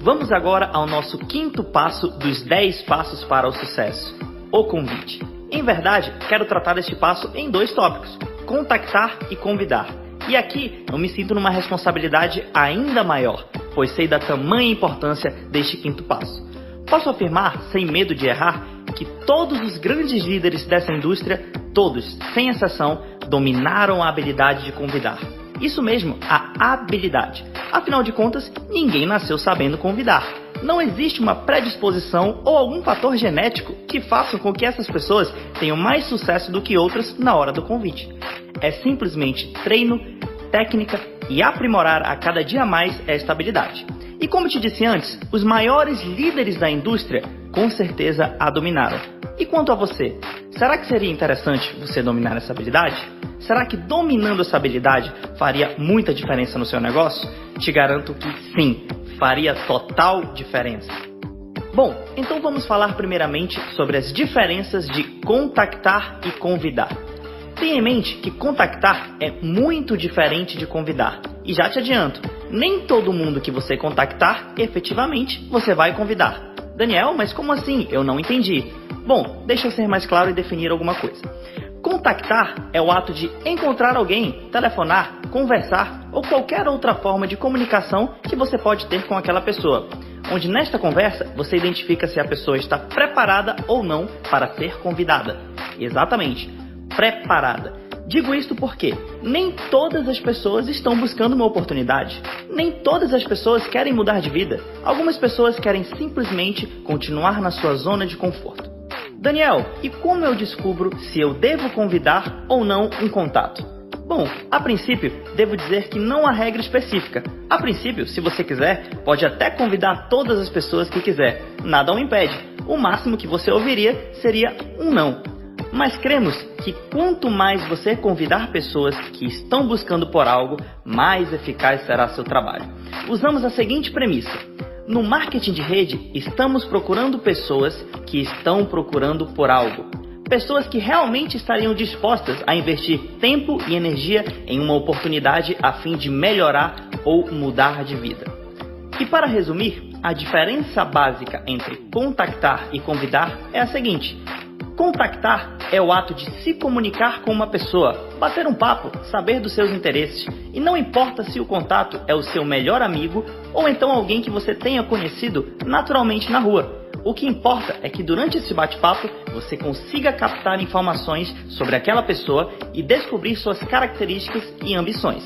Vamos agora ao nosso quinto passo dos 10 passos para o sucesso, o convite. Em verdade, quero tratar deste passo em 2 tópicos, contactar e convidar. E aqui eu me sinto numa responsabilidade ainda maior, pois sei da tamanha importância deste quinto passo. Posso afirmar, sem medo de errar, que todos os grandes líderes dessa indústria, todos, sem exceção, dominaram a habilidade de convidar. Isso mesmo, a habilidade. Afinal de contas, ninguém nasceu sabendo convidar. Não existe uma predisposição ou algum fator genético que faça com que essas pessoas tenham mais sucesso do que outras na hora do convite. É simplesmente treino, técnica e aprimorar a cada dia mais esta habilidade. E como te disse antes, os maiores líderes da indústria com certeza a dominaram. E quanto a você, será que seria interessante você dominar essa habilidade? Será que dominando essa habilidade faria muita diferença no seu negócio? Te garanto que sim, faria total diferença. Bom, então vamos falar primeiramente sobre as diferenças de contactar e convidar. Tenha em mente que contactar é muito diferente de convidar. E já te adianto, nem todo mundo que você contactar, efetivamente, você vai convidar. Daniel, mas como assim? Eu não entendi. Bom, deixa eu ser mais claro e definir alguma coisa. Contactar é o ato de encontrar alguém, telefonar, conversar ou qualquer outra forma de comunicação que você pode ter com aquela pessoa, onde nesta conversa você identifica se a pessoa está preparada ou não para ser convidada. Exatamente, preparada. Digo isto porque nem todas as pessoas estão buscando uma oportunidade. Nem todas as pessoas querem mudar de vida. Algumas pessoas querem simplesmente continuar na sua zona de conforto. Daniel, e como eu descubro se eu devo convidar ou não um contato? Bom, a princípio, devo dizer que não há regra específica. A princípio, se você quiser, pode até convidar todas as pessoas que quiser. Nada o impede. O máximo que você ouviria seria um não. Mas cremos que quanto mais você convidar pessoas que estão buscando por algo, mais eficaz será seu trabalho. Usamos a seguinte premissa. No marketing de rede, estamos procurando pessoas que estão procurando por algo. Pessoas que realmente estariam dispostas a investir tempo e energia em uma oportunidade a fim de melhorar ou mudar de vida. E para resumir, a diferença básica entre contactar e convidar é a seguinte. Contactar é o ato de se comunicar com uma pessoa, bater um papo, saber dos seus interesses. E não importa se o contato é o seu melhor amigo ou então alguém que você tenha conhecido naturalmente na rua. O que importa é que durante esse bate-papo você consiga captar informações sobre aquela pessoa e descobrir suas características e ambições.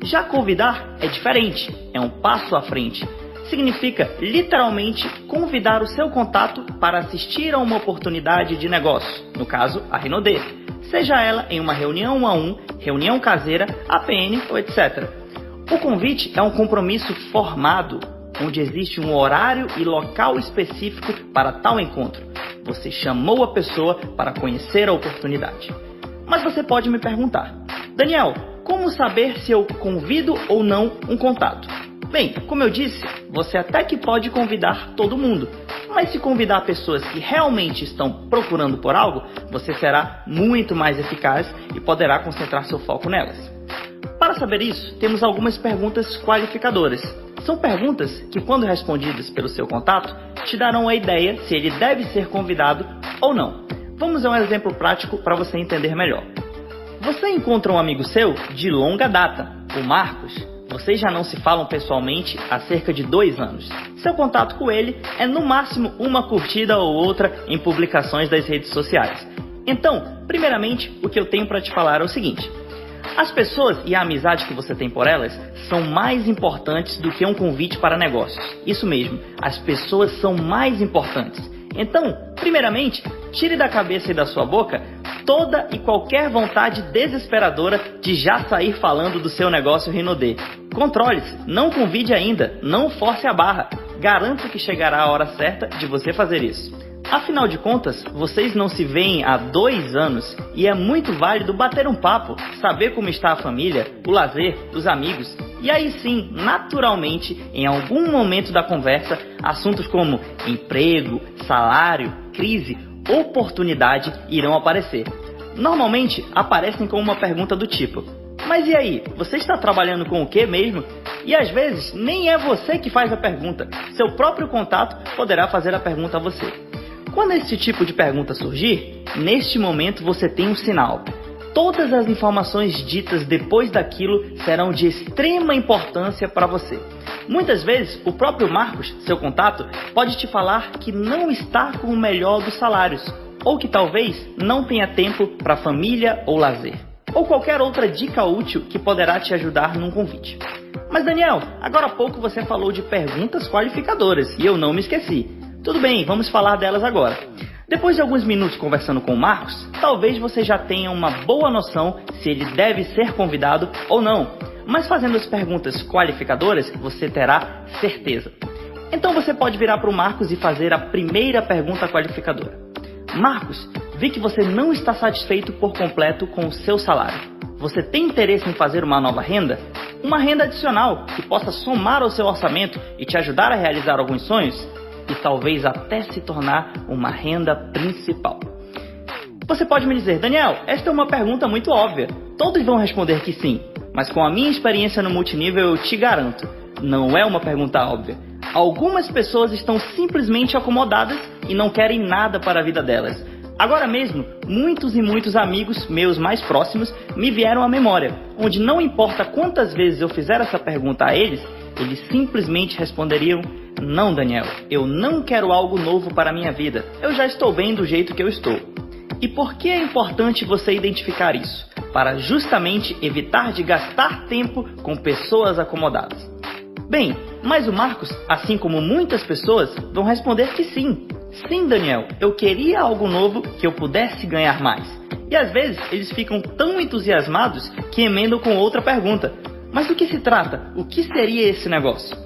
Já convidar é diferente, é um passo à frente. Significa literalmente convidar o seu contato para assistir a uma oportunidade de negócio, no caso a Rinode, seja ela em uma reunião 1 a 1, reunião caseira, APN ou etc. O convite é um compromisso formado, onde existe um horário e local específico para tal encontro. Você chamou a pessoa para conhecer a oportunidade. Mas você pode me perguntar, Daniel, como saber se eu convido ou não um contato? Bem, como eu disse, você até que pode convidar todo mundo, mas se convidar pessoas que realmente estão procurando por algo, você será muito mais eficaz e poderá concentrar seu foco nelas. Para saber isso, temos algumas perguntas qualificadoras. São perguntas que, quando respondidas pelo seu contato, te darão a ideia se ele deve ser convidado ou não. Vamos a um exemplo prático para você entender melhor. Você encontra um amigo seu de longa data, o Marcos. Vocês já não se falam pessoalmente há cerca de 2 anos. Seu contato com ele é no máximo uma curtida ou outra em publicações das redes sociais. Então, primeiramente, o que eu tenho para te falar é o seguinte. As pessoas e a amizade que você tem por elas são mais importantes do que um convite para negócios. Isso mesmo, as pessoas são mais importantes. Então, primeiramente, tire da cabeça e da sua boca toda e qualquer vontade desesperadora de já sair falando do seu negócio Rinode. Controle-se, não convide ainda, não force a barra. Garanto que chegará a hora certa de você fazer isso. Afinal de contas, vocês não se veem há 2 anos e é muito válido bater um papo, saber como está a família, o lazer, os amigos. E aí sim, naturalmente, em algum momento da conversa, assuntos como emprego, salário, crise, oportunidade irão aparecer. Normalmente aparecem com uma pergunta do tipo: mas e aí, você está trabalhando com o que mesmo? E às vezes nem é você que faz a pergunta, seu próprio contato poderá fazer a pergunta a você. Quando esse tipo de pergunta surgir, neste momento você tem um sinal. Todas as informações ditas depois daquilo serão de extrema importância para você. Muitas vezes, o próprio Marcos, seu contato, pode te falar que não está com o melhor dos salários, ou que talvez não tenha tempo para família ou lazer, ou qualquer outra dica útil que poderá te ajudar num convite. Mas Daniel, agora há pouco você falou de perguntas qualificadoras e eu não me esqueci. Tudo bem, vamos falar delas agora. Depois de alguns minutos conversando com o Marcos, talvez você já tenha uma boa noção se ele deve ser convidado ou não. Mas fazendo as perguntas qualificadoras, você terá certeza. Então você pode virar para o Marcos e fazer a primeira pergunta qualificadora. Marcos, vi que você não está satisfeito por completo com o seu salário. Você tem interesse em fazer uma nova renda? Uma renda adicional que possa somar ao seu orçamento e te ajudar a realizar alguns sonhos? E talvez até se tornar uma renda principal. Você pode me dizer, Daniel, esta é uma pergunta muito óbvia. Todos vão responder que sim, mas com a minha experiência no multinível eu te garanto, não é uma pergunta óbvia. Algumas pessoas estão simplesmente acomodadas e não querem nada para a vida delas. Agora mesmo, muitos e muitos amigos meus mais próximos me vieram à memória, onde não importa quantas vezes eu fizer essa pergunta a eles simplesmente responderiam, não Daniel, eu não quero algo novo para a minha vida, eu já estou bem do jeito que eu estou. E por que é importante você identificar isso? Para justamente evitar de gastar tempo com pessoas acomodadas. Bem, mas o Marcos, assim como muitas pessoas, vão responder que sim. Sim, Daniel, eu queria algo novo que eu pudesse ganhar mais. E às vezes eles ficam tão entusiasmados que emendam com outra pergunta. Mas do que se trata? O que seria esse negócio?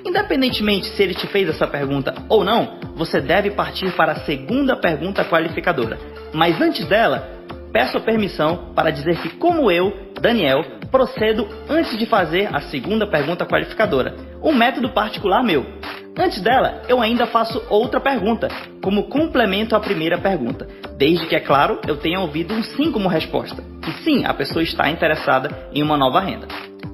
Independentemente se ele te fez essa pergunta ou não, você deve partir para a segunda pergunta qualificadora. Mas antes dela, peço a permissão para dizer que como eu, Daniel, procedo antes de fazer a segunda pergunta qualificadora. Um método particular meu. Antes dela, eu ainda faço outra pergunta, como complemento à primeira pergunta, desde que, é claro, eu tenha ouvido um sim como resposta. E sim, a pessoa está interessada em uma nova renda.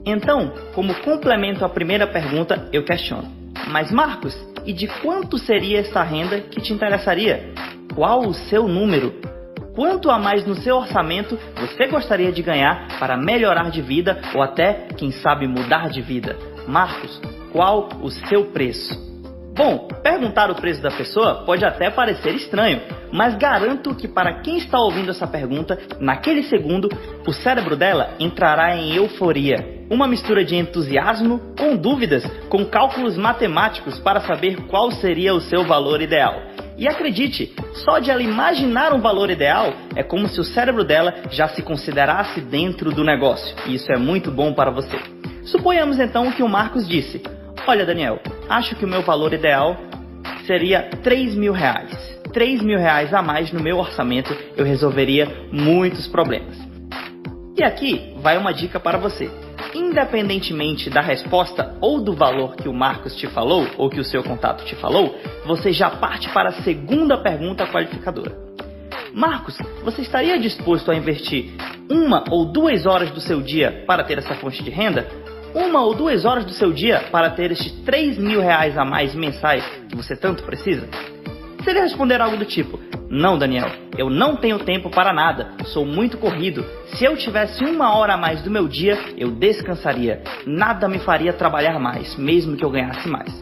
Então, como complemento à primeira pergunta, eu questiono. Mas Marcos, e de quanto seria essa renda que te interessaria? Qual o seu número? Quanto a mais no seu orçamento você gostaria de ganhar para melhorar de vida ou até, quem sabe, mudar de vida? Marcos, qual o seu preço? Bom, perguntar o preço da pessoa pode até parecer estranho, mas garanto que para quem está ouvindo essa pergunta, naquele segundo, o cérebro dela entrará em euforia. Uma mistura de entusiasmo com dúvidas, com cálculos matemáticos para saber qual seria o seu valor ideal. E acredite, só de ela imaginar um valor ideal, é como se o cérebro dela já se considerasse dentro do negócio. E isso é muito bom para você. Suponhamos então que o Marcos disse, olha Daniel, acho que o meu valor ideal seria R$3.000. R$3.000 a mais no meu orçamento, eu resolveria muitos problemas. E aqui vai uma dica para você. Independentemente da resposta ou do valor que o Marcos te falou, ou que o seu contato te falou, você já parte para a segunda pergunta qualificadora. Marcos, você estaria disposto a investir 1 ou 2 horas do seu dia para ter essa fonte de renda? 1 ou 2 horas do seu dia para ter estes R$3.000 a mais mensais que você tanto precisa? Se ele responder algo do tipo, não Daniel, eu não tenho tempo para nada, sou muito corrido, se eu tivesse 1 hora a mais do meu dia, eu descansaria, nada me faria trabalhar mais, mesmo que eu ganhasse mais.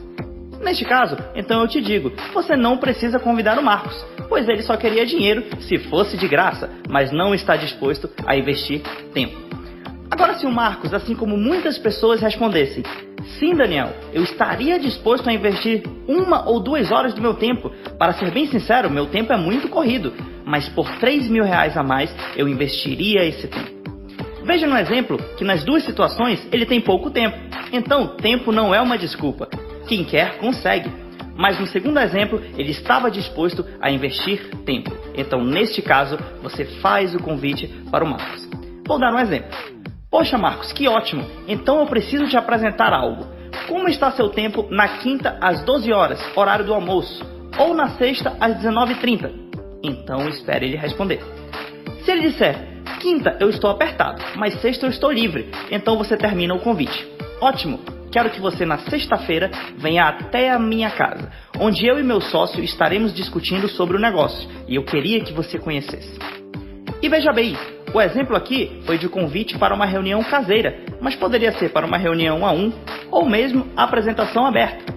Neste caso, então eu te digo, você não precisa convidar o Marcos, pois ele só queria dinheiro se fosse de graça, mas não está disposto a investir tempo. Agora, se o Marcos, assim como muitas pessoas respondessem, sim Daniel, eu estaria disposto a investir 1 ou 2 horas do meu tempo. Para ser bem sincero, meu tempo é muito corrido, mas por R$3.000 a mais eu investiria esse tempo. Veja no exemplo que nas duas situações ele tem pouco tempo, então tempo não é uma desculpa. Quem quer, consegue. Mas no segundo exemplo, ele estava disposto a investir tempo. Então, neste caso, você faz o convite para o Marcos. Vou dar um exemplo. Poxa Marcos, que ótimo, então eu preciso te apresentar algo. Como está seu tempo na quinta às 12 horas, horário do almoço, ou na sexta às 19h30? Então espere ele responder. Se ele disser, quinta eu estou apertado, mas sexta eu estou livre, então você termina o convite. Ótimo, quero que você na sexta-feira venha até a minha casa, onde eu e meu sócio estaremos discutindo sobre o negócio, e eu queria que você conhecesse. E veja bem, o exemplo aqui foi de convite para uma reunião caseira, mas poderia ser para uma reunião 1 a 1 ou mesmo apresentação aberta.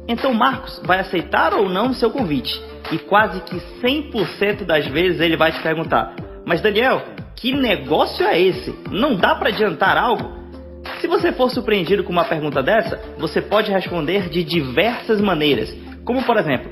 Então Marcos vai aceitar ou não o seu convite, e quase que 100% das vezes ele vai te perguntar: mas Daniel, que negócio é esse? Não dá para adiantar algo? Se você for surpreendido com uma pergunta dessa, você pode responder de diversas maneiras, como por exemplo: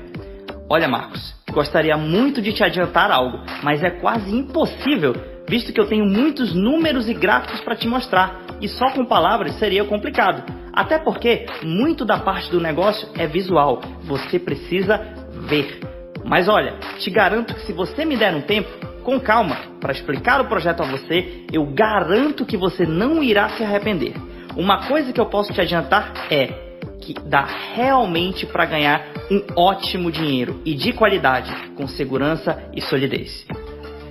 olha Marcos, gostaria muito de te adiantar algo, mas é quase impossível, visto que eu tenho muitos números e gráficos para te mostrar, e só com palavras seria complicado. Até porque muito da parte do negócio é visual, você precisa ver. Mas olha, te garanto que se você me der um tempo, com calma, para explicar o projeto a você, eu garanto que você não irá se arrepender. Uma coisa que eu posso te adiantar é que dá realmente para ganhar um ótimo dinheiro e de qualidade, com segurança e solidez.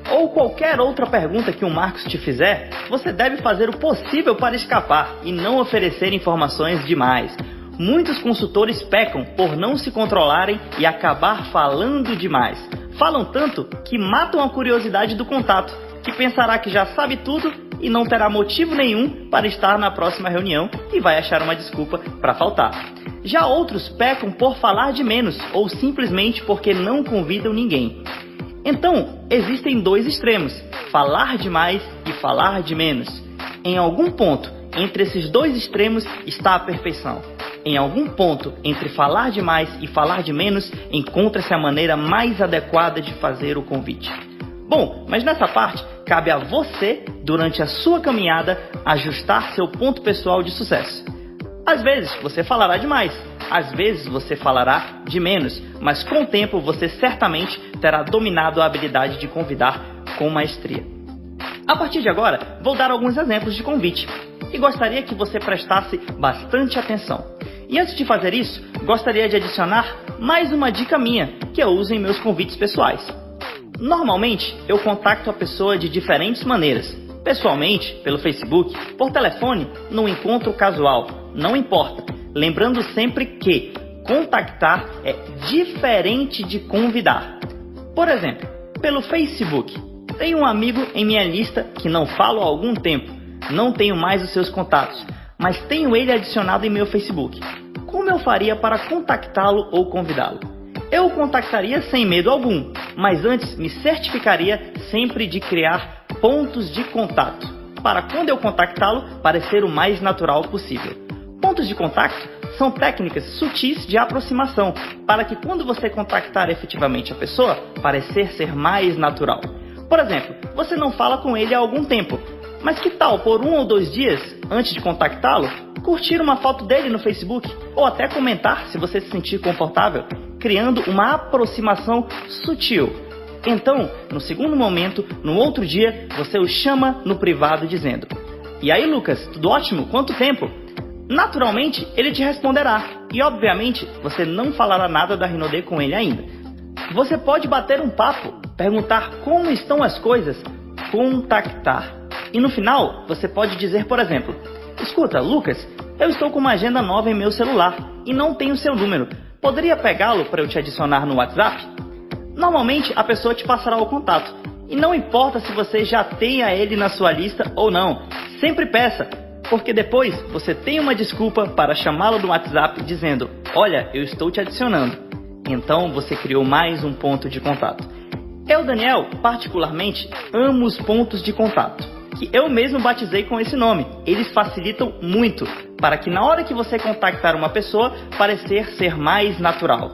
Ou qualquer outra pergunta que o Marcos te fizer, você deve fazer o possível para escapar e não oferecer informações demais. Muitos consultores pecam por não se controlarem e acabar falando demais. Falam tanto que matam a curiosidade do contato, que pensará que já sabe tudo e não terá motivo nenhum para estar na próxima reunião e vai achar uma desculpa para faltar. Já outros pecam por falar de menos ou simplesmente porque não convidam ninguém. Então, existem dois extremos, falar demais e falar de menos. Em algum ponto entre esses dois extremos está a perfeição. Em algum ponto entre falar demais e falar de menos, encontra-se a maneira mais adequada de fazer o convite. Bom, mas nessa parte, cabe a você, durante a sua caminhada, ajustar seu ponto pessoal de sucesso. Às vezes você falará demais, às vezes você falará de menos, mas com o tempo você certamente terá dominado a habilidade de convidar com maestria. A partir de agora, vou dar alguns exemplos de convite e gostaria que você prestasse bastante atenção. E antes de fazer isso, gostaria de adicionar mais uma dica minha que eu uso em meus convites pessoais. Normalmente, eu contacto a pessoa de diferentes maneiras. Pessoalmente, pelo Facebook, por telefone, num encontro casual, não importa. Lembrando sempre que contactar é diferente de convidar. Por exemplo, pelo Facebook, tenho um amigo em minha lista que não falo há algum tempo. Não tenho mais os seus contatos, mas tenho ele adicionado em meu Facebook. Como eu faria para contactá-lo ou convidá-lo? Eu o contactaria sem medo algum, mas antes me certificaria sempre de criar pontos de contato, para quando eu contactá-lo parecer o mais natural possível. Pontos de contato são técnicas sutis de aproximação, para que quando você contactar efetivamente a pessoa, parecer ser mais natural. Por exemplo, você não fala com ele há algum tempo, mas que tal por 1 ou 2 dias, antes de contactá-lo, curtir uma foto dele no Facebook, ou até comentar se você se sentir confortável, criando uma aproximação sutil. Então, no segundo momento, no outro dia, você o chama no privado dizendo: "E aí Lucas, tudo ótimo? Quanto tempo?" Naturalmente, ele te responderá, e obviamente, você não falará nada da Rinode com ele ainda. Você pode bater um papo, perguntar como estão as coisas, contactar. E no final, você pode dizer, por exemplo: "Escuta, Lucas, eu estou com uma agenda nova em meu celular e não tenho seu número. Poderia pegá-lo para eu te adicionar no WhatsApp?" Normalmente, a pessoa te passará o contato. E não importa se você já tenha ele na sua lista ou não. Sempre peça, porque depois você tem uma desculpa para chamá-lo no WhatsApp dizendo: "Olha, eu estou te adicionando." Então, você criou mais um ponto de contato. Eu, Daniel, particularmente, amo os pontos de contato, que eu mesmo batizei com esse nome. Eles facilitam muito, para que na hora que você contactar uma pessoa, parecer ser mais natural.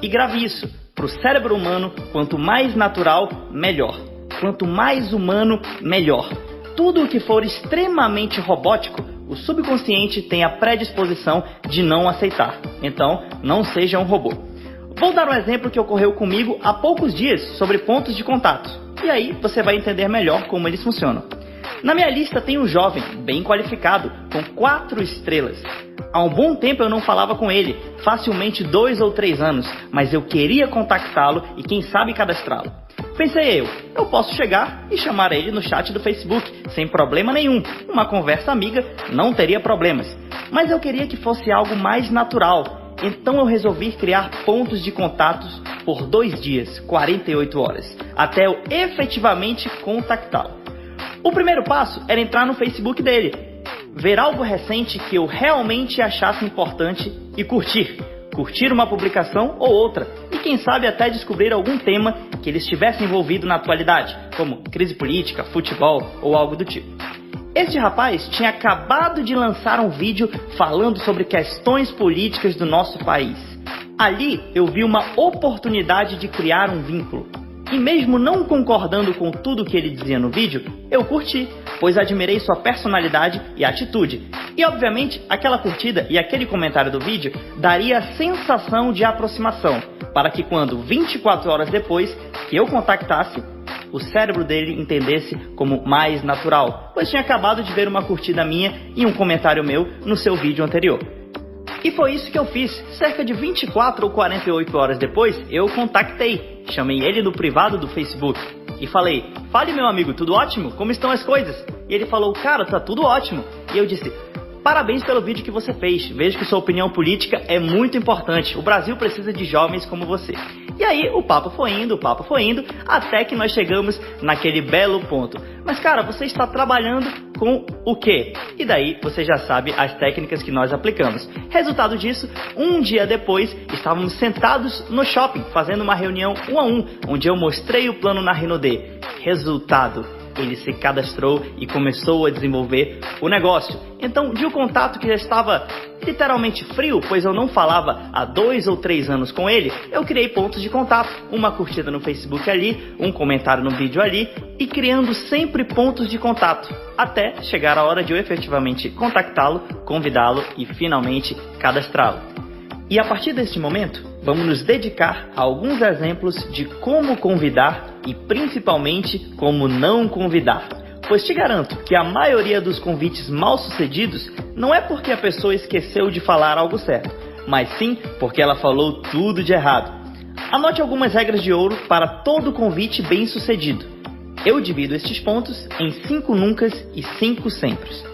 E grave isso, para o cérebro humano, quanto mais natural, melhor. Quanto mais humano, melhor. Tudo o que for extremamente robótico, o subconsciente tem a predisposição de não aceitar. Então, não seja um robô. Vou dar um exemplo que ocorreu comigo há poucos dias sobre pontos de contato. E aí você vai entender melhor como eles funcionam. Na minha lista tem um jovem, bem qualificado, com 4 estrelas. Há um bom tempo eu não falava com ele, facilmente 2 ou 3 anos, mas eu queria contactá-lo e quem sabe cadastrá-lo. Pensei eu posso chegar e chamar ele no chat do Facebook, sem problema nenhum. Uma conversa amiga não teria problemas. Mas eu queria que fosse algo mais natural. Então eu resolvi criar pontos de contatos por 2 dias, 48 horas, até eu efetivamente contactá-lo. O primeiro passo era entrar no Facebook dele, ver algo recente que eu realmente achasse importante e curtir uma publicação ou outra, e quem sabe até descobrir algum tema que ele estivesse envolvido na atualidade, como crise política, futebol ou algo do tipo. Este rapaz tinha acabado de lançar um vídeo falando sobre questões políticas do nosso país. Ali eu vi uma oportunidade de criar um vínculo. E mesmo não concordando com tudo que ele dizia no vídeo, eu curti, pois admirei sua personalidade e atitude. E obviamente, aquela curtida e aquele comentário do vídeo daria a sensação de aproximação, para que quando 24 horas depois que eu contactasse, o cérebro dele entendesse como mais natural, pois tinha acabado de ver uma curtida minha e um comentário meu no seu vídeo anterior. E foi isso que eu fiz. Cerca de 24 ou 48 horas depois, eu contactei. Chamei ele no privado do Facebook e falei: "Fale, meu amigo, tudo ótimo? Como estão as coisas?" E ele falou: "Cara, tá tudo ótimo." E eu disse: "Parabéns pelo vídeo que você fez. Vejo que sua opinião política é muito importante. O Brasil precisa de jovens como você." E aí o papo foi indo, até que nós chegamos naquele belo ponto. "Mas cara, você está trabalhando com o quê?" E daí você já sabe as técnicas que nós aplicamos. Resultado disso, um dia depois, estávamos sentados no shopping, fazendo uma reunião 1 a 1, onde eu mostrei o plano na Rinode. Resultado: ele se cadastrou e começou a desenvolver o negócio. Então, de um contato que já estava literalmente frio, pois eu não falava há 2 ou 3 anos com ele, eu criei pontos de contato, uma curtida no Facebook ali, um comentário no vídeo ali, e criando sempre pontos de contato, até chegar a hora de eu efetivamente contactá-lo, convidá-lo e finalmente cadastrá-lo. E a partir deste momento, vamos nos dedicar a alguns exemplos de como convidar e principalmente como não convidar. Pois te garanto que a maioria dos convites mal sucedidos não é porque a pessoa esqueceu de falar algo certo, mas sim porque ela falou tudo de errado. Anote algumas regras de ouro para todo convite bem sucedido. Eu divido estes pontos em 5 nuncas e 5 sempres.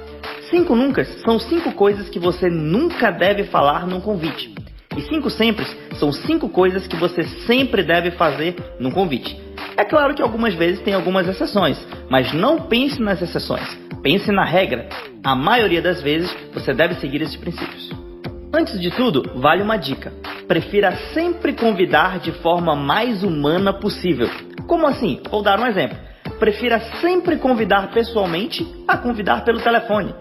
5 nuncas são 5 coisas que você nunca deve falar num convite. E 5 sempres são 5 coisas que você sempre deve fazer num convite. É claro que algumas vezes tem algumas exceções, mas não pense nas exceções, pense na regra. A maioria das vezes você deve seguir esses princípios. Antes de tudo, vale uma dica: prefira sempre convidar de forma mais humana possível. Como assim? Vou dar um exemplo. Prefira sempre convidar pessoalmente a convidar pelo telefone.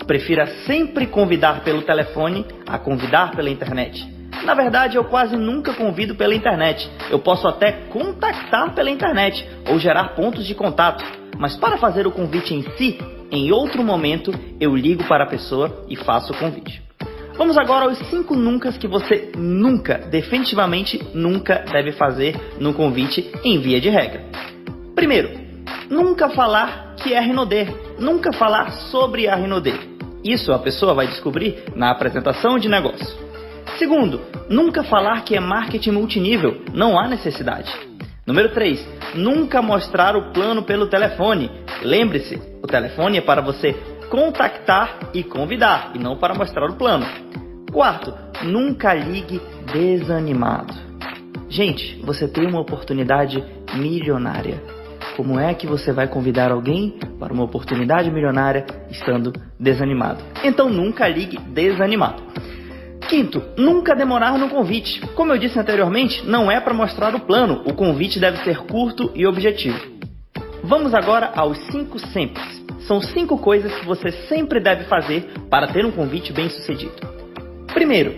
Prefira sempre convidar pelo telefone a convidar pela internet. Na verdade, eu quase nunca convido pela internet. Eu posso até contactar pela internet ou gerar pontos de contato. Mas para fazer o convite em si, em outro momento, eu ligo para a pessoa e faço o convite. Vamos agora aos 5 nuncas que você nunca, definitivamente nunca deve fazer no convite em via de regra. Primeiro, nunca falar que é Rinode. Nunca falar sobre a Rinode. Isso a pessoa vai descobrir na apresentação de negócio. Segundo, nunca falar que é marketing multinível, não há necessidade. Número 3, nunca mostrar o plano pelo telefone. Lembre-se, o telefone é para você contactar e convidar, e não para mostrar o plano. Quarto, nunca ligue desanimado. Gente, você tem uma oportunidade milionária. Como é que você vai convidar alguém para uma oportunidade milionária estando desanimado? Então nunca ligue desanimado. Quinto, nunca demorar no convite. Como eu disse anteriormente, não é para mostrar o plano, o convite deve ser curto e objetivo. Vamos agora aos 5 sempres. São 5 coisas que você sempre deve fazer para ter um convite bem sucedido. Primeiro,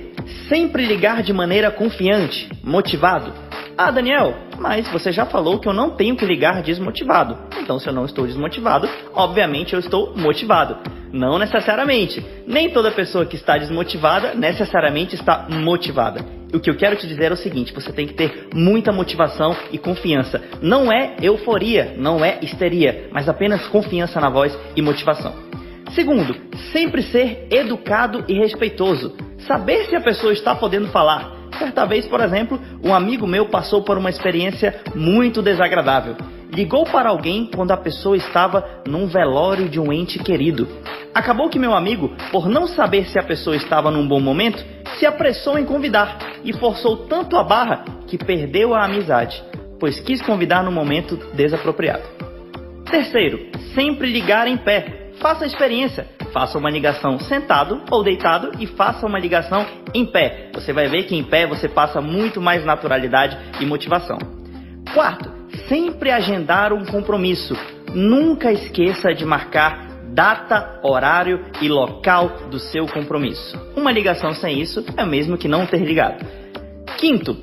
sempre ligar de maneira confiante, motivado. Ah, Daniel, mas você já falou que eu não tenho que ligar desmotivado. Então, se eu não estou desmotivado, obviamente eu estou motivado. Não necessariamente. Nem toda pessoa que está desmotivada necessariamente está motivada. O que eu quero te dizer é o seguinte: você tem que ter muita motivação e confiança. Não é euforia, não é histeria, mas apenas confiança na voz e motivação. Segundo, sempre ser educado e respeitoso. Saber se a pessoa está podendo falar. Se certa vez, por exemplo, um amigo meu passou por uma experiência muito desagradável. Ligou para alguém quando a pessoa estava num velório de um ente querido. Acabou que meu amigo, por não saber se a pessoa estava num bom momento, se apressou em convidar e forçou tanto a barra que perdeu a amizade, pois quis convidar no momento desapropriado. Terceiro, sempre ligar em pé. Faça a experiência. Faça uma ligação sentado ou deitado e faça uma ligação em pé. Você vai ver que em pé você passa muito mais naturalidade e motivação. Quarto, sempre agendar um compromisso. Nunca esqueça de marcar data, horário e local do seu compromisso. Uma ligação sem isso é o mesmo que não ter ligado. Quinto,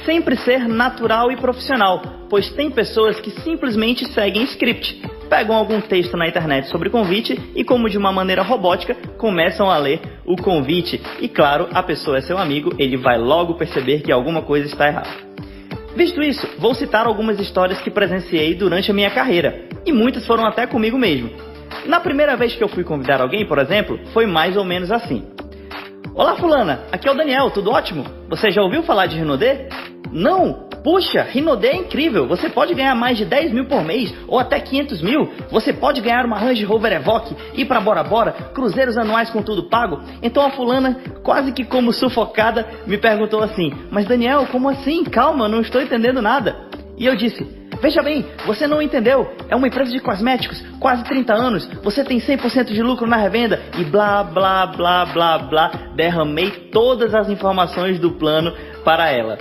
sempre ser natural e profissional, pois tem pessoas que simplesmente seguem script. Pegam algum texto na internet sobre convite e, como de uma maneira robótica, começam a ler o convite. E claro, a pessoa é seu amigo, ele vai logo perceber que alguma coisa está errada. Visto isso, vou citar algumas histórias que presenciei durante a minha carreira, e muitas foram até comigo mesmo. Na primeira vez que eu fui convidar alguém, por exemplo, foi mais ou menos assim. Olá fulana, aqui é o Daniel, tudo ótimo? Você já ouviu falar de Rinodê? Não! Puxa, Rinodê é incrível, você pode ganhar mais de 10 mil por mês, ou até 500 mil, você pode ganhar uma Range Rover Evoque, ir pra Bora Bora, cruzeiros anuais com tudo pago. Então a fulana, quase que como sufocada, me perguntou assim, mas Daniel, como assim? Calma, não estou entendendo nada. E eu disse, veja bem, você não entendeu, é uma empresa de cosméticos, quase 30 anos, você tem 100% de lucro na revenda, e blá, blá, blá, blá, blá, derramei todas as informações do plano para ela.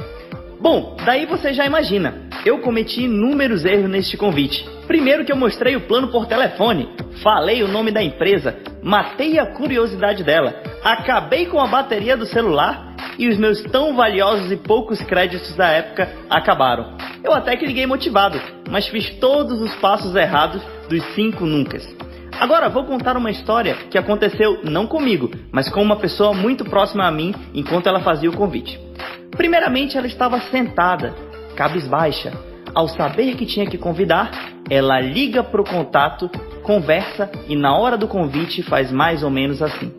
Bom, daí você já imagina, eu cometi inúmeros erros neste convite. Primeiro que eu mostrei o plano por telefone, falei o nome da empresa, matei a curiosidade dela, acabei com a bateria do celular e os meus tão valiosos e poucos créditos da época acabaram. Eu até que liguei motivado, mas fiz todos os passos errados dos 5 nuncas. Agora vou contar uma história que aconteceu não comigo, mas com uma pessoa muito próxima a mim enquanto ela fazia o convite. Primeiramente, ela estava sentada, cabisbaixa. Ao saber que tinha que convidar, ela liga para o contato, conversa e na hora do convite faz mais ou menos assim.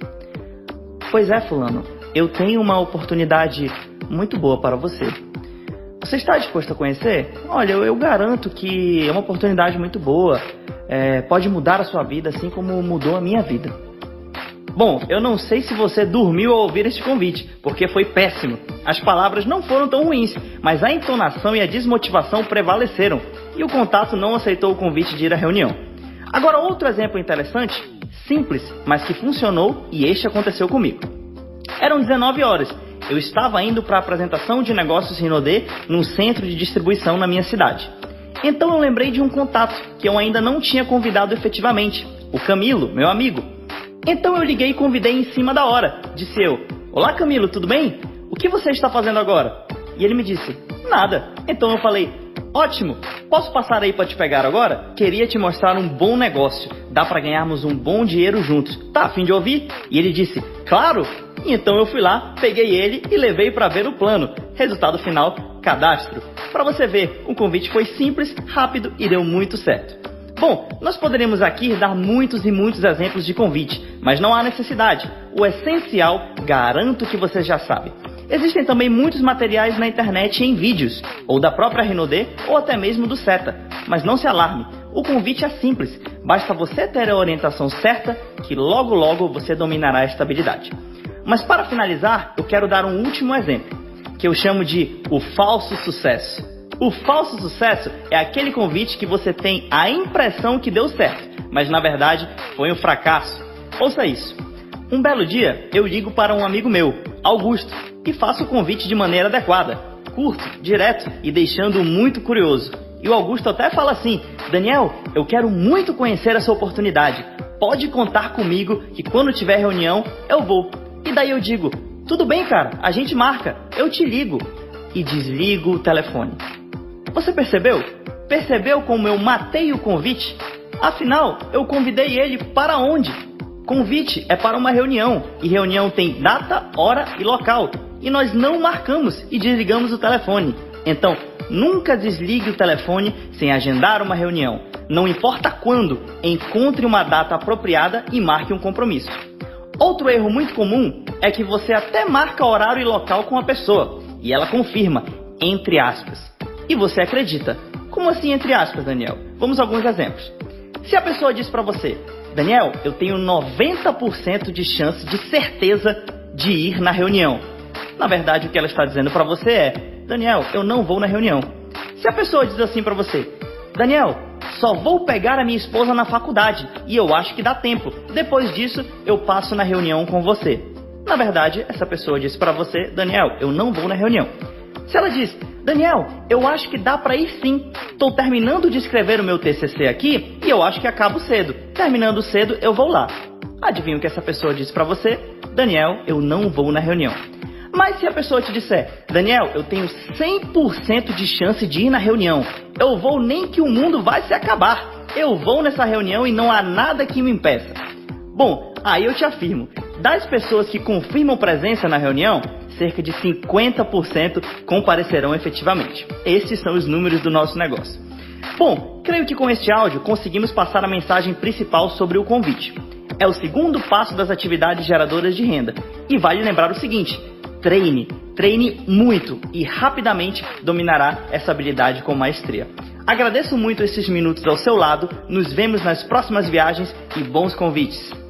Pois é, fulano, eu tenho uma oportunidade muito boa para você. Você está disposto a conhecer? Olha, eu garanto que é uma oportunidade muito boa. Pode mudar a sua vida assim como mudou a minha vida. Bom, eu não sei se você dormiu ao ouvir este convite, porque foi péssimo. As palavras não foram tão ruins, mas a entonação e a desmotivação prevaleceram, e o contato não aceitou o convite de ir à reunião. Agora, outro exemplo interessante, simples, mas que funcionou, e este aconteceu comigo. Eram 19 horas, eu estava indo para a apresentação de negócios Rinodê num centro de distribuição na minha cidade. Então eu lembrei de um contato que eu ainda não tinha convidado efetivamente, o Camilo, meu amigo. Então eu liguei e convidei em cima da hora. Disse eu, olá Camilo, tudo bem? O que você está fazendo agora? E ele me disse, nada. Então eu falei, ótimo, posso passar aí para te pegar agora? Queria te mostrar um bom negócio, dá para ganharmos um bom dinheiro juntos. Tá a fim de ouvir? E ele disse, claro. E então eu fui lá, peguei ele e levei para ver o plano. Resultado final, cadastro. Para você ver, o convite foi simples, rápido e deu muito certo. Bom, nós poderíamos aqui dar muitos e muitos exemplos de convite, mas não há necessidade. O essencial, garanto que você já sabe. Existem também muitos materiais na internet em vídeos, ou da própria Rinodê, ou até mesmo do Seta. Mas não se alarme, o convite é simples. Basta você ter a orientação certa, que logo logo você dominará esta habilidade. Mas para finalizar, eu quero dar um último exemplo, que eu chamo de o falso sucesso. O falso sucesso é aquele convite que você tem a impressão que deu certo, mas na verdade foi um fracasso. Ouça isso. Um belo dia eu ligo para um amigo meu, Augusto, e faço o convite de maneira adequada, curto, direto e deixando-o muito curioso. E o Augusto até fala assim, Daniel, eu quero muito conhecer essa oportunidade. Pode contar comigo que quando tiver reunião eu vou. E daí eu digo, tudo bem cara, a gente marca, eu te ligo. E desligo o telefone. Você percebeu? Percebeu como eu matei o convite? Afinal, eu convidei ele para onde? Convite é para uma reunião, e reunião tem data, hora e local. E nós não marcamos e desligamos o telefone. Então, nunca desligue o telefone sem agendar uma reunião. Não importa quando, encontre uma data apropriada e marque um compromisso. Outro erro muito comum é que você até marca horário e local com a pessoa. e ela confirma, entre aspas. E você acredita. Como assim entre aspas, Daniel? Vamos a alguns exemplos. Se a pessoa diz para você, Daniel, eu tenho 90% de chance de certeza de ir na reunião. Na verdade, o que ela está dizendo para você é, Daniel, eu não vou na reunião. Se a pessoa diz assim para você, Daniel, só vou pegar a minha esposa na faculdade e eu acho que dá tempo. Depois disso, eu passo na reunião com você. Na verdade, essa pessoa disse para você, Daniel, eu não vou na reunião. Se ela diz, Daniel, eu acho que dá para ir sim. Estou terminando de escrever o meu TCC aqui e eu acho que acabo cedo. Terminando cedo, eu vou lá. Adivinha o que essa pessoa disse para você? Daniel, eu não vou na reunião. Mas se a pessoa te disser, Daniel, eu tenho 100% de chance de ir na reunião. Eu vou nem que o mundo vai se acabar. Eu vou nessa reunião e não há nada que me impeça. Bom, aí eu te afirmo, das pessoas que confirmam presença na reunião, cerca de 50% comparecerão efetivamente. Esses são os números do nosso negócio. Bom, creio que com este áudio conseguimos passar a mensagem principal sobre o convite. É o segundo passo das atividades geradoras de renda. E vale lembrar o seguinte, treine muito e rapidamente dominará essa habilidade com maestria. Agradeço muito esses minutos ao seu lado, nos vemos nas próximas viagens e bons convites!